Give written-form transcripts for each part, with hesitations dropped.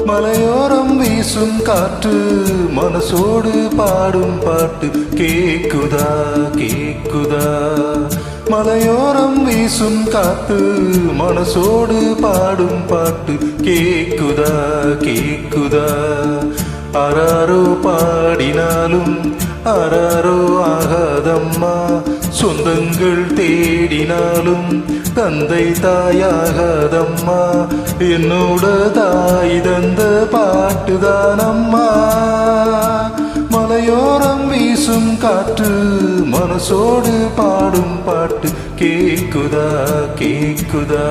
மலையோரம் வீசும் காற்று மனசோடு பாடும் பாட்டு கேக்குதா கேக்குதா. மலையோரம் வீசும் காற்று மனசோடு பாடும் பாட்டு கேக்குதா கேக்குதா. ஆராரோ பாடினாலும் ஆராரோ ஆகாதம்மா, சொந்தங்கள் தேடினாலும் தந்தை தாயாகாதம்மா. என்னோட தாய் தந்த பாட்டுதானம்மா. மலையோரம் வீசும் காற்று மனசோடு பாடும் பாட்டு கேக்குதா கேக்குதா.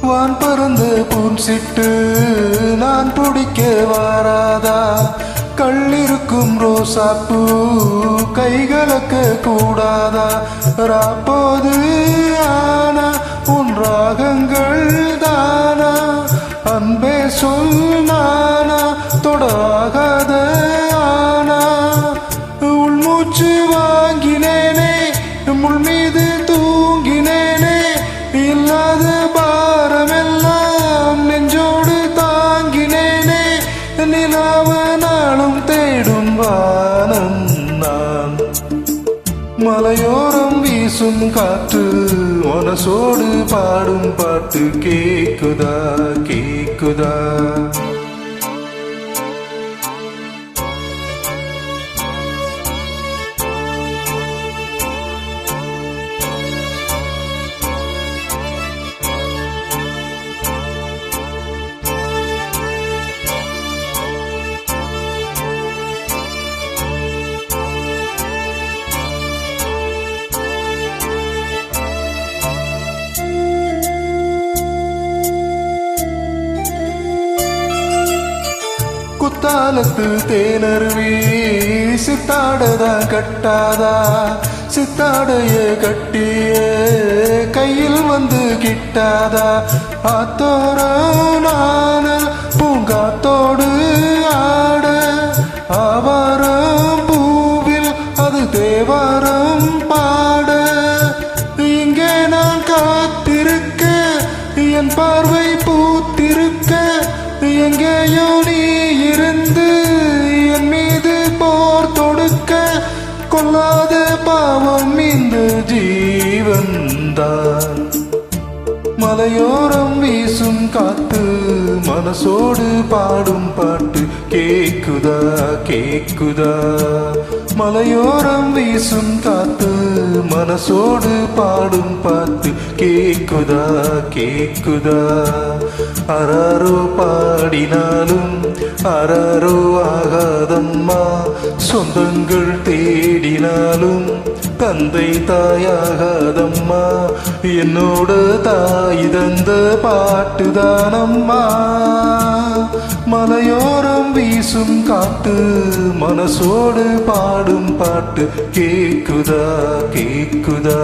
வான் பறந்த பூன்சிட்டு நான் பிடிக்க வாராதா. கள்ளிருக்கும் ரோசாப்பூ கைகலக்க கூடாதா. ராப்போது ஆனா உன் ராகங்கள் தானா, அன்பே சொல் நானா தொடாகாத ஆனா. உள்மூச்சு வாங்கினேனே முள் மீது தூங்கினேனே, இல்லாத பாரமெல்லாம் நெஞ்சோடு தாங்கினேனே. நிலாவ நாளும் தேடும் வானம் நான். மலையோரம் வீசும் காற்று மனசோடு பாடும் பாட்டு கேக்குதா கேக்குதா. குத்தாலத்து தேனருவி சித்தாடதா கட்டாதா. சித்தாடைய கட்டிய கையில் வந்து கிட்டாதா. ஆத்தோரம் நான பூங்காத்தோடு ஆட, ஆவாரம் பூவில் அது தேவாரம் பாட. இங்கே நான் காத்திருக்க என் பார்வை பூத்திருக்க, எங்கேயோ நீ இருந்து என் மீது போர் தொடுக்க. கொல்லாத பாவம் இந்த ஜீவன்தான். மலையோரம் வீசும் காத்து மனசோடு பாடும் பாட்டு கேக்குதா கேக்குதா. மலையோரம் வீசும் காத்து மனசோடு பாடும் பாட்டு கேக்குதா கேக்குதா. ஆராரோ பாடினாலும் ஆராரோ ஆகாதம்மா, சொந்தங்கள் தேடினாலும் தந்தை தாயாகாதம்மா. என்னோட தாய் தந்த பாட்டுதானம்மா. மலையோரம் வீசும் காத்து மனசோடு பாடும் பாட்டு கேக்குதா கேக்குதா.